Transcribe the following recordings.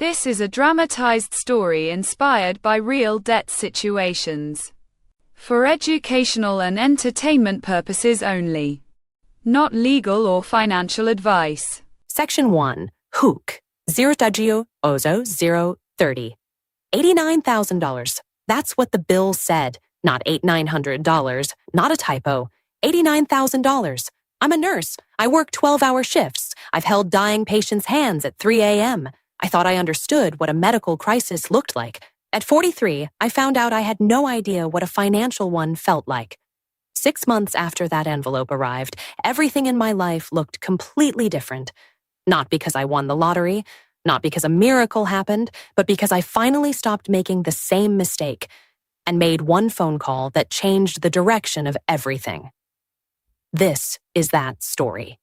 This is a dramatized story inspired by real debt situations. For educational and entertainment purposes only. Not legal or financial advice. Section 1. Hook. Zirtagio Ozo 030. $89,000. That's what the bill said, not $8,900. Not a typo. $89,000. I'm a nurse. I work 12-hour shifts. I've held dying patients' hands at 3 a.m. I thought I understood what a medical crisis looked like. At 43, I found out I had no idea what a financial one felt like. 6 months after that envelope arrived, everything in my life looked completely different. Not because I won the lottery, not because a miracle happened, but because I finally stopped making the same mistake and made one phone call that changed the direction of everything. This is that story.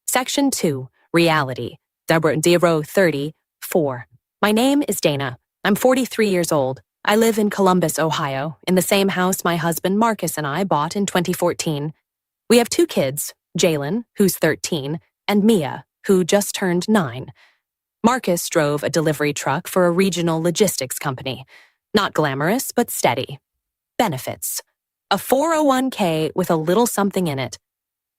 Section 2. Reality. 034. My name is Dana. I'm 43 years old. I live in Columbus, Ohio, in the same house my husband Marcus and I bought in 2014. We have 2 kids, Jalen, who's 13, and Mia, who just turned 9. Marcus drove a delivery truck for a regional logistics company. Not glamorous, but steady. Benefits. A 401k with a little something in it.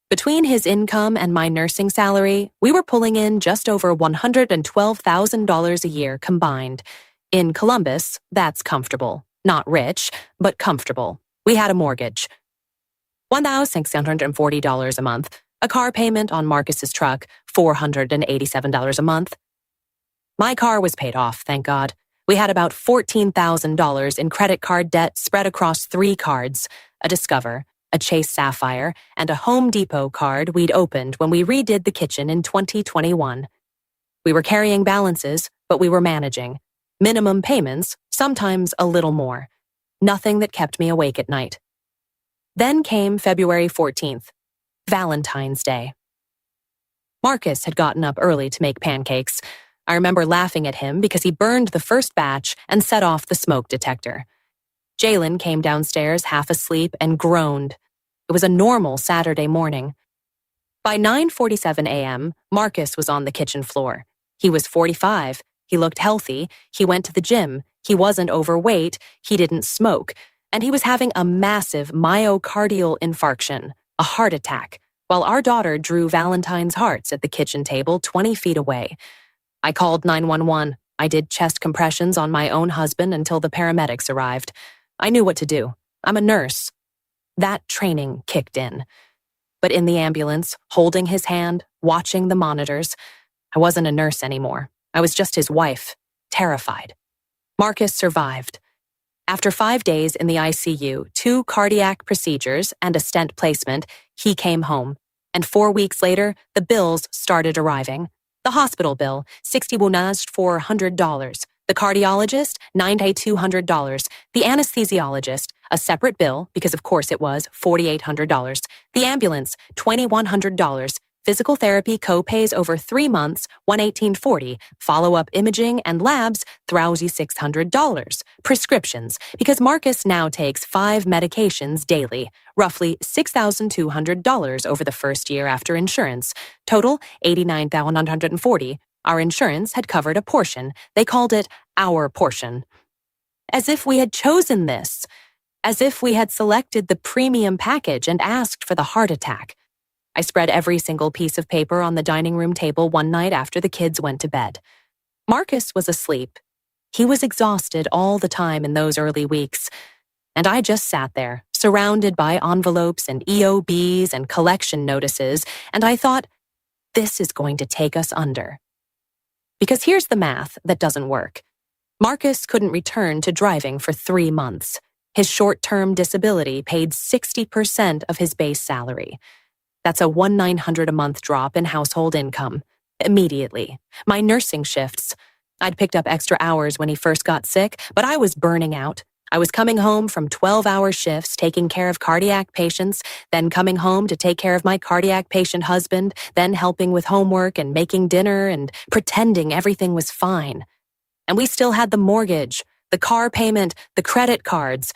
Between his income and my nursing salary, we were pulling in just over $112,000 a year combined. In Columbus, that's comfortable. Not rich, but comfortable. We had a mortgage. $1,640 a month. A car payment on Marcus's truck, $487 a month. My car was paid off, thank God. We had about $14,000 in credit card debt spread across 3 cards, a Discover, a Chase Sapphire, and a Home Depot card we'd opened when we redid the kitchen in 2021. We were carrying balances, but we were managing. Minimum payments, sometimes a little more. Nothing that kept me awake at night. Then came February 14th, Valentine's Day. Marcus had gotten up early to make pancakes. I remember laughing at him because he burned the first batch and set off the smoke detector. Jalen came downstairs half asleep and groaned. It was a normal Saturday morning. By 9:47 a.m., Marcus was on the kitchen floor. He was 45. He looked healthy. He went to the gym. He wasn't overweight. He didn't smoke. And he was having a massive myocardial infarction, a heart attack, while our daughter drew Valentine's hearts at the kitchen table 20 feet away. I called 911. I did chest compressions on my own husband until the paramedics arrived. I knew what to do. I'm a nurse. That training kicked in. But in the ambulance, holding his hand, watching the monitors, I wasn't a nurse anymore. I was just his wife, terrified. Marcus survived. After 5 days in the ICU, 2 cardiac procedures, and a stent placement, he came home. And 4 weeks later, the bills started arriving. The hospital bill, $61,400. The cardiologist, $9,200. The anesthesiologist, a separate bill, because of course it was, $4,800. The ambulance, $2,100. Physical therapy co-pays over 3 months, $118.40. Follow-up imaging and labs, $3,600. Prescriptions, because Marcus now takes 5 medications daily, roughly $6,200 over the first year after insurance. Total, $89,140. Our insurance had covered a portion. They called it our portion. As if we had chosen this. As if we had selected the premium package and asked for the heart attack. I spread every single piece of paper on the dining room table one night after the kids went to bed. Marcus was asleep. He was exhausted all the time in those early weeks. And I just sat there, surrounded by envelopes and EOBs and collection notices, and I thought, this is going to take us under. Because here's the math that doesn't work. Marcus couldn't return to driving for 3 months. His short-term disability paid 60% of his base salary. That's a $1,900 a month drop in household income. Immediately. My nursing shifts. I'd picked up extra hours when he first got sick, but I was burning out. I was coming home from 12-hour shifts, taking care of cardiac patients, then coming home to take care of my cardiac patient husband, then helping with homework and making dinner and pretending everything was fine. And we still had the mortgage, the car payment, the credit cards,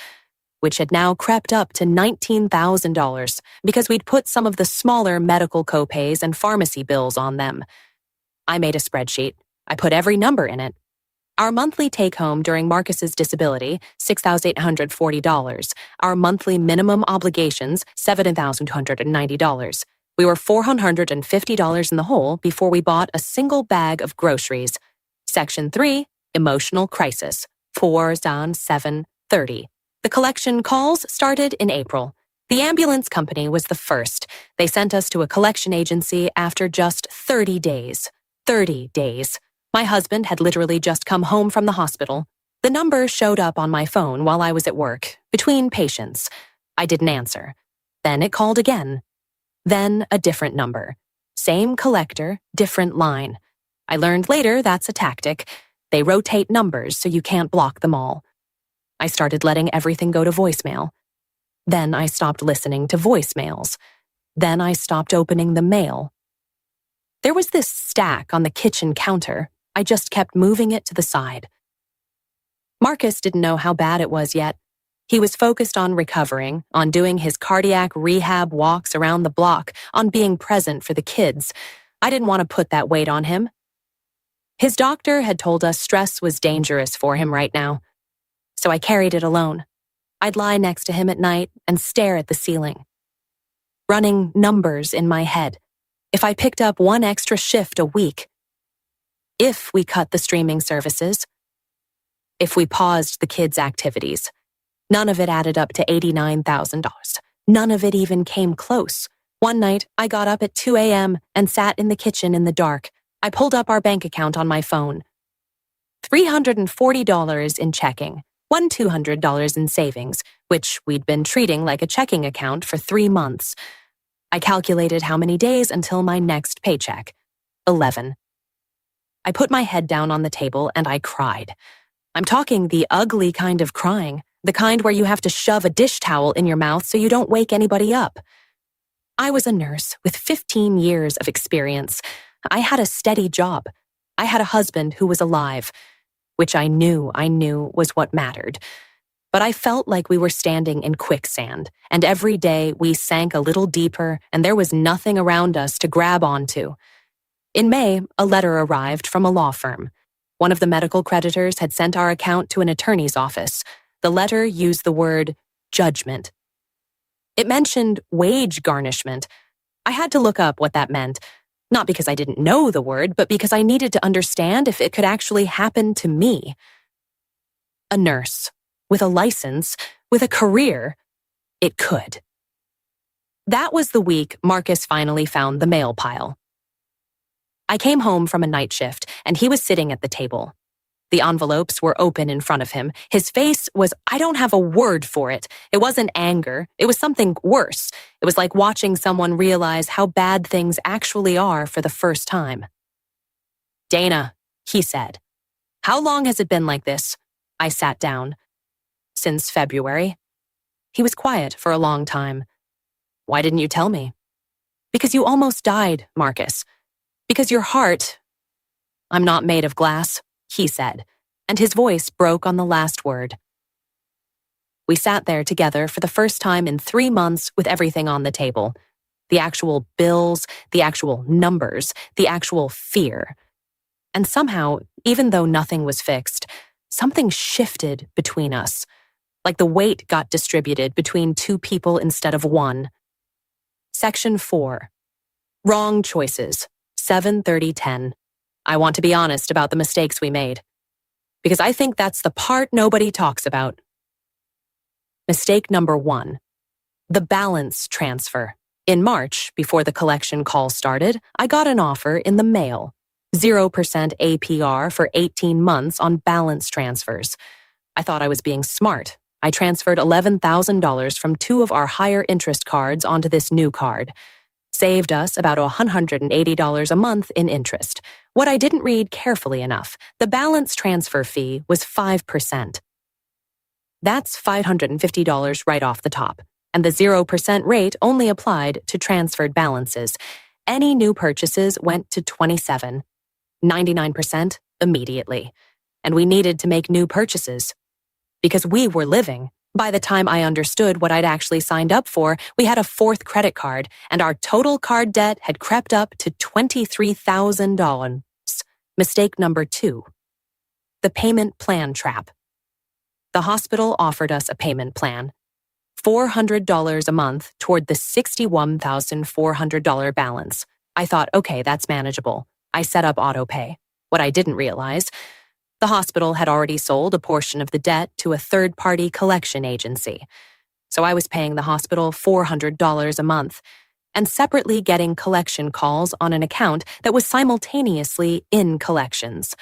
which had now crept up to $19,000 because we'd put some of the smaller medical copays and pharmacy bills on them. I made a spreadsheet. I put every number in it. Our monthly take-home during Marcus's disability, $6,840. Our monthly minimum obligations, $7,290. We were $450 in the hole before we bought a single bag of groceries. Section 3, Emotional Crisis, 4-7-30. The collection calls started in April. The ambulance company was the first. They sent us to a collection agency after just 30 days. 30 days. My husband had literally just come home from the hospital. The number showed up on my phone while I was at work, between patients. I didn't answer. Then it called again. Then a different number. Same collector, different line. I learned later that's a tactic. They rotate numbers so you can't block them all. I started letting everything go to voicemail. Then I stopped listening to voicemails. Then I stopped opening the mail. There was this stack on the kitchen counter. I just kept moving it to the side. Marcus didn't know how bad it was yet. He was focused on recovering, on doing his cardiac rehab walks around the block, on being present for the kids. I didn't want to put that weight on him. His doctor had told us stress was dangerous for him right now. So I carried it alone. I'd lie next to him at night and stare at the ceiling. Running numbers in my head. If I picked up one extra shift a week. If we cut the streaming services. If we paused the kids' activities. None of it added up to $89,000. None of it even came close. One night, I got up at 2 a.m. and sat in the kitchen in the dark. I pulled up our bank account on my phone. $340 in checking, $200 in savings, which we'd been treating like a checking account for 3 months. I calculated how many days until my next paycheck. 11. I put my head down on the table and I cried. I'm talking the ugly kind of crying, the kind where you have to shove a dish towel in your mouth so you don't wake anybody up. I was a nurse with 15 years of experience. I had a steady job. I had a husband who was alive, which I knew was what mattered. But I felt like we were standing in quicksand, and every day we sank a little deeper and there was nothing around us to grab onto. In May, a letter arrived from a law firm. One of the medical creditors had sent our account to an attorney's office. The letter used the word judgment. It mentioned wage garnishment. I had to look up what that meant, not because I didn't know the word, but because I needed to understand if it could actually happen to me. A nurse, with a license, with a career, it could. That was the week Marcus finally found the mail pile. I came home from a night shift, and he was sitting at the table. The envelopes were open in front of him. His face was, I don't have a word for it. It wasn't anger. It was something worse. It was like watching someone realize how bad things actually are for the first time. Dana, he said. How long has it been like this? I sat down. Since February. He was quiet for a long time. Why didn't you tell me? Because you almost died, Marcus. Because your heart... I'm not made of glass, he said, and his voice broke on the last word. We sat there together for the first time in 3 months with everything on the table. The actual bills, the actual numbers, the actual fear. And somehow, even though nothing was fixed, something shifted between us. Like the weight got distributed between 2 people instead of 1. Section 4. Wrong choices. 7/30/10. I want to be honest about the mistakes we made. Because I think that's the part nobody talks about. Mistake number 1. The balance transfer. In March, before the collection call started, I got an offer in the mail. 0% APR for 18 months on balance transfers. I thought I was being smart. I transferred $11,000 from 2 of our higher interest cards onto this new card. Saved us about $180 a month in interest. What I didn't read carefully enough, the balance transfer fee was 5%. That's $550 right off the top, and the 0% rate only applied to transferred balances. Any new purchases went to 27, 99% immediately. And we needed to make new purchases. Because we were living. By the time I understood what I'd actually signed up for, we had a 4th credit card, and our total card debt had crept up to $23,000. Mistake number 2. The payment plan trap. The hospital offered us a payment plan. $400 a month toward the $61,400 balance. I thought, okay, that's manageable. I set up autopay. What I didn't realize, the hospital had already sold a portion of the debt to a third-party collection agency. So I was paying the hospital $400 a month and separately getting collection calls on an account that was simultaneously in collections.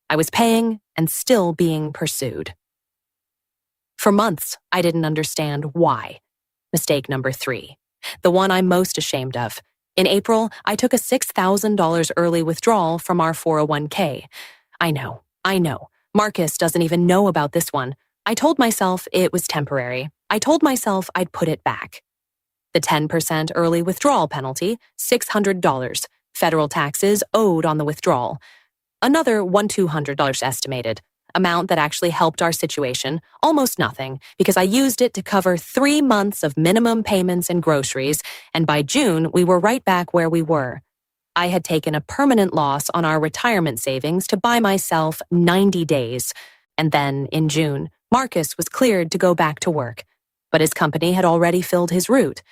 I was paying and still being pursued. For months, I didn't understand why. Mistake number 3. The one I'm most ashamed of. In April, I took a $6,000 early withdrawal from our 401k. I know. Marcus doesn't even know about this one. I told myself it was temporary. I told myself I'd put it back. The 10% early withdrawal penalty, $600. Federal taxes owed on the withdrawal. Another $1,200 estimated. Amount that actually helped our situation, almost nothing, because I used it to cover 3 months of minimum payments and groceries, and by June, we were right back where we were. I had taken a permanent loss on our retirement savings to buy myself 90 days. And then, in June, Marcus was cleared to go back to work, but his company had already filled his route.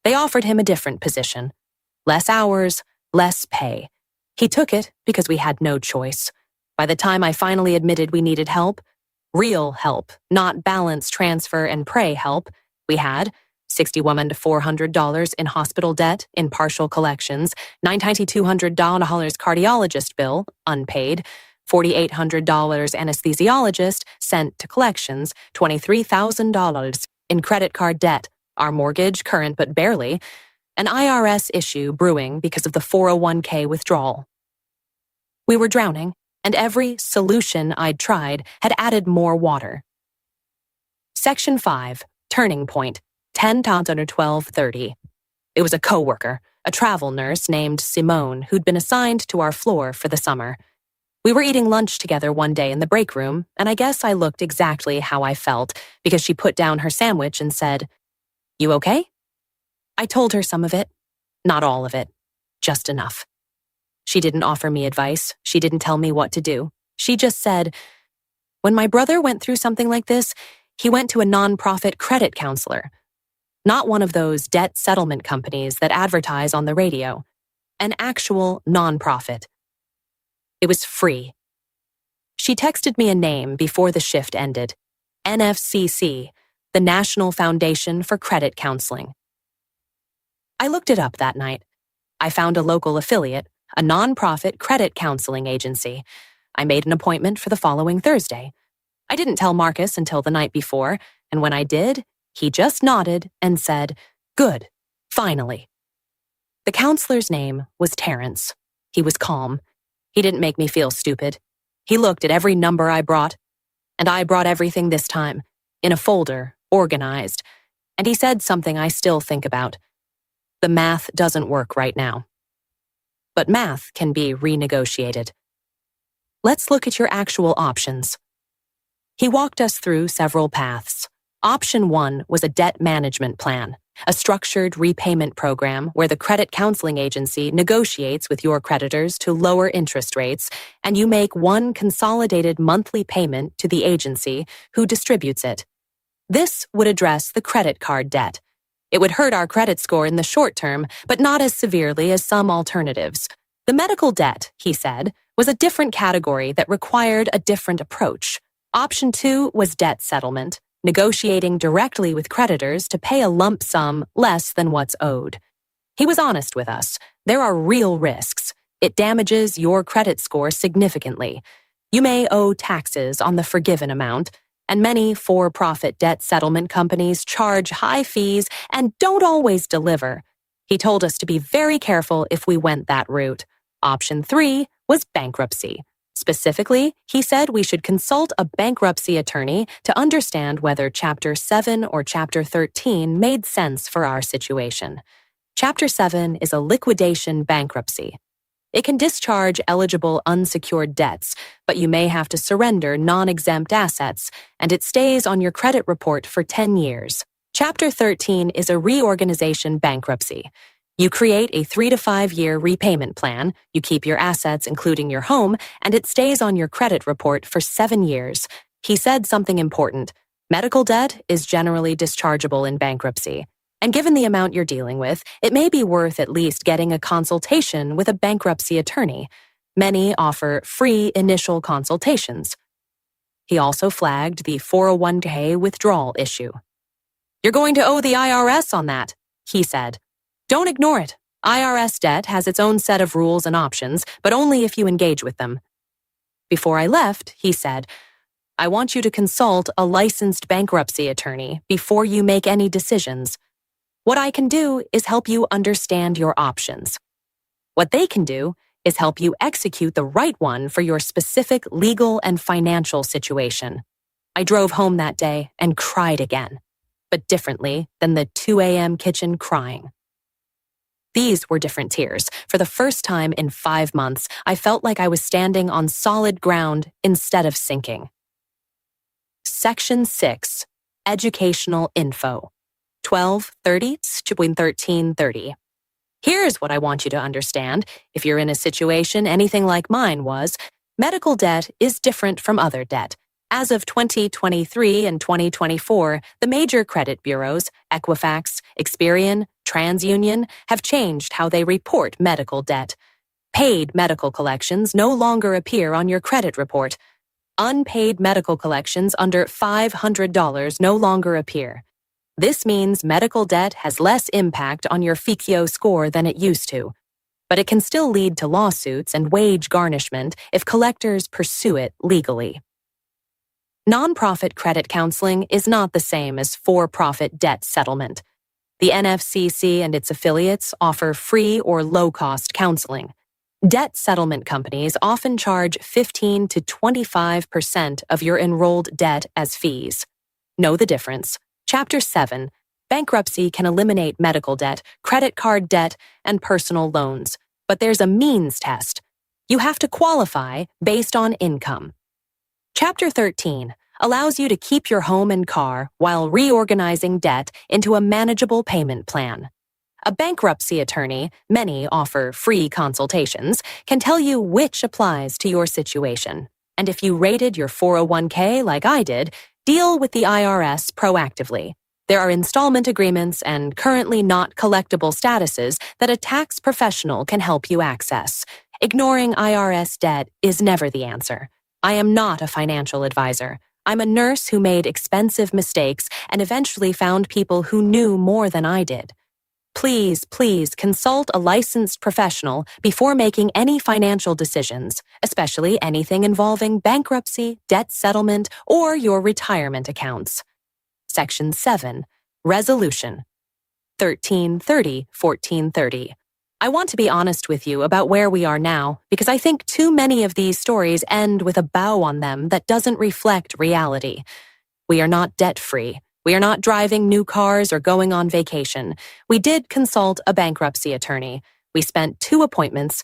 They offered him a different position. Less hours, less pay. He took it because we had no choice. By the time I finally admitted we needed help, real help, not balance, transfer, and pray help, we had $6,100 in hospital debt in partial collections, $9,200 cardiologist bill, unpaid, $4,800 anesthesiologist sent to collections, $23,000 in credit card debt, our mortgage current but barely, an IRS issue brewing because of the 401k withdrawal. We were drowning, and every solution I'd tried had added more water. Section 5, Turning Point, 10/12/30. It was a coworker, a travel nurse named Simone, who'd been assigned to our floor for the summer. We were eating lunch together one day in the break room, and I guess I looked exactly how I felt because she put down her sandwich and said, "You okay?" I told her some of it, not all of it, just enough. She didn't offer me advice. She didn't tell me what to do. She just said, "When my brother went through something like this, he went to a nonprofit credit counselor. Not one of those debt settlement companies that advertise on the radio. An actual nonprofit. It was free." She texted me a name before the shift ended. NFCC, the National Foundation for Credit Counseling. I looked it up that night. I found a local affiliate, a nonprofit credit counseling agency. I made an appointment for the following Thursday. I didn't tell Marcus until the night before, and when I did, he just nodded and said, "Good, finally." The counselor's name was Terrence. He was calm. He didn't make me feel stupid. He looked at every number I brought, and I brought everything this time, in a folder, organized, and he said something I still think about. The math doesn't work right now. But math can be renegotiated. Let's look at your actual options. He walked us through several paths. Option 1 was a debt management plan, a structured repayment program where the credit counseling agency negotiates with your creditors to lower interest rates, and you make one consolidated monthly payment to the agency who distributes it. This would address the credit card debt. It would hurt our credit score in the short term, but not as severely as some alternatives. The medical debt, he said, was a different category that required a different approach. Option 2 was debt settlement, negotiating directly with creditors to pay a lump sum less than what's owed. He was honest with us. There are real risks. It damages your credit score significantly. You may owe taxes on the forgiven amount, and many for-profit debt settlement companies charge high fees and don't always deliver. He told us to be very careful if we went that route. Option 3 was bankruptcy. Specifically, he said we should consult a bankruptcy attorney to understand whether Chapter 7 or Chapter 13 made sense for our situation. Chapter 7 is a liquidation bankruptcy. It can discharge eligible unsecured debts, but you may have to surrender non-exempt assets, and it stays on your credit report for 10 years. Chapter 13 is a reorganization bankruptcy. You create a 3 to 5 year repayment plan, you keep your assets including your home, and it stays on your credit report for 7 years. He said something important. Medical debt is generally dischargeable in bankruptcy. And given the amount you're dealing with, it may be worth at least getting a consultation with a bankruptcy attorney. Many offer free initial consultations. He also flagged the 401k withdrawal issue. You're going to owe the IRS on that, he said. Don't ignore it. IRS debt has its own set of rules and options, but only if you engage with them. Before I left, he said, I want you to consult a licensed bankruptcy attorney before you make any decisions. What I can do is help you understand your options. What they can do is help you execute the right one for your specific legal and financial situation. I drove home that day and cried again, but differently than the 2 a.m. kitchen crying. These were different tears. For the first time in 5 months, I felt like I was standing on solid ground instead of sinking. Section 6. Educational Info. 12:30 to 13:30. Here's what I want you to understand. If you're in a situation anything like mine was, medical debt is different from other debt. As of 2023 and 2024, the major credit bureaus, Equifax, Experian, TransUnion, have changed how they report medical debt. Paid medical collections no longer appear on your credit report. Unpaid medical collections under $500 no longer appear. This means medical debt has less impact on your FICO score than it used to, but it can still lead to lawsuits and wage garnishment if collectors pursue it legally. Nonprofit credit counseling is not the same as for-profit debt settlement. The NFCC and its affiliates offer free or low-cost counseling. Debt settlement companies often charge 15 to 25% of your enrolled debt as fees. Know the difference. Chapter 7. Bankruptcy can eliminate medical debt, credit card debt, and personal loans. But there's a means test. You have to qualify based on income. Chapter 13 allows you to keep your home and car while reorganizing debt into a manageable payment plan. A bankruptcy attorney, many offer free consultations, can tell you which applies to your situation. And if you rated your 401k like I did, deal with the IRS proactively. There are installment agreements and currently not collectible statuses that a tax professional can help you access. Ignoring IRS debt is never the answer. I am not a financial advisor. I'm a nurse who made expensive mistakes and eventually found people who knew more than I did. Please consult a licensed professional before making any financial decisions, especially anything involving bankruptcy, debt settlement, or your retirement accounts. Section 7. Resolution. 13:30-14:30. I want to be honest with you about where we are now because I think too many of these stories end with a bow on them that doesn't reflect reality. We are not debt-free. We are not driving new cars or going on vacation. We did consult a bankruptcy attorney. We spent 2 appointments,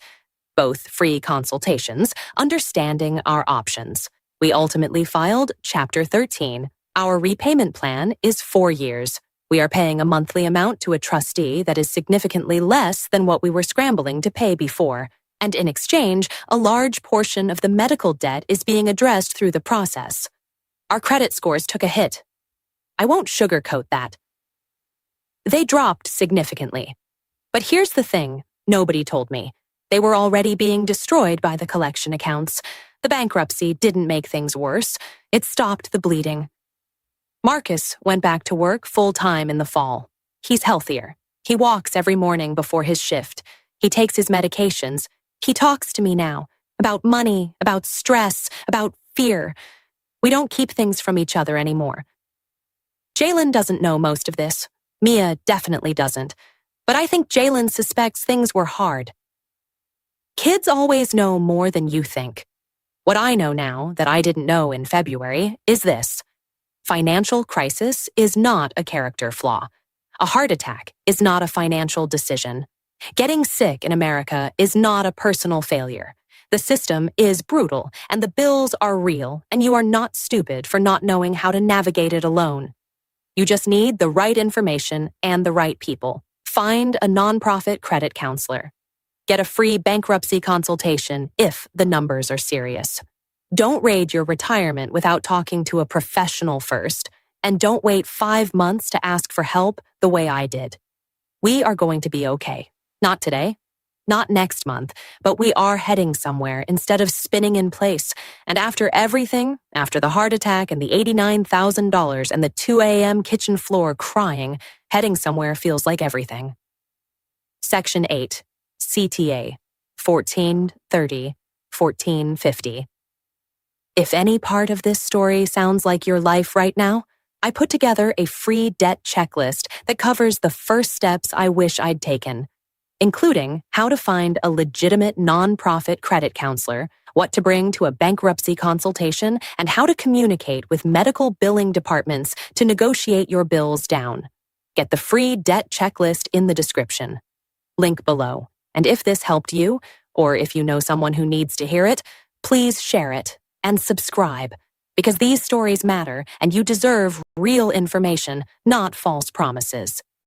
both free consultations, understanding our options. We ultimately filed Chapter 13. Our repayment plan is 4 years. We are paying a monthly amount to a trustee that is significantly less than what we were scrambling to pay before. And in exchange, a large portion of the medical debt is being addressed through the process. Our credit scores took a hit. I won't sugarcoat that. They dropped significantly. But here's the thing, nobody told me. They were already being destroyed by the collection accounts. The bankruptcy didn't make things worse. It stopped the bleeding. Marcus went back to work full-time in the fall. He's healthier. He walks every morning before his shift. He takes his medications. He talks to me now about money, about stress, about fear. We don't keep things from each other anymore. Jalen doesn't know most of this. Mia definitely doesn't. But I think Jalen suspects things were hard. Kids always know more than you think. What I know now that I didn't know in February is this. Financial crisis is not a character flaw. A heart attack is not a financial decision. Getting sick in America is not a personal failure. The system is brutal, and the bills are real, and you are not stupid for not knowing how to navigate it alone. You just need the right information and the right people. Find a nonprofit credit counselor. Get a free bankruptcy consultation if the numbers are serious. Don't raid your retirement without talking to a professional first, and don't wait 5 months to ask for help the way I did. We are going to be okay. Not today, not next month, but we are heading somewhere instead of spinning in place. And after everything, after the heart attack and the $89,000 and the 2 a.m. kitchen floor crying, heading somewhere feels like everything. Section 8, CTA, 1430, 1450. If any part of this story sounds like your life right now, I put together a free debt checklist that covers the first steps I wish I'd taken, including how to find a legitimate nonprofit credit counselor, what to bring to a bankruptcy consultation, and how to communicate with medical billing departments to negotiate your bills down. Get the free debt checklist in the description. Link below. And if this helped you, or if you know someone who needs to hear it, please share it and subscribe, because these stories matter and you deserve real information, not false promises.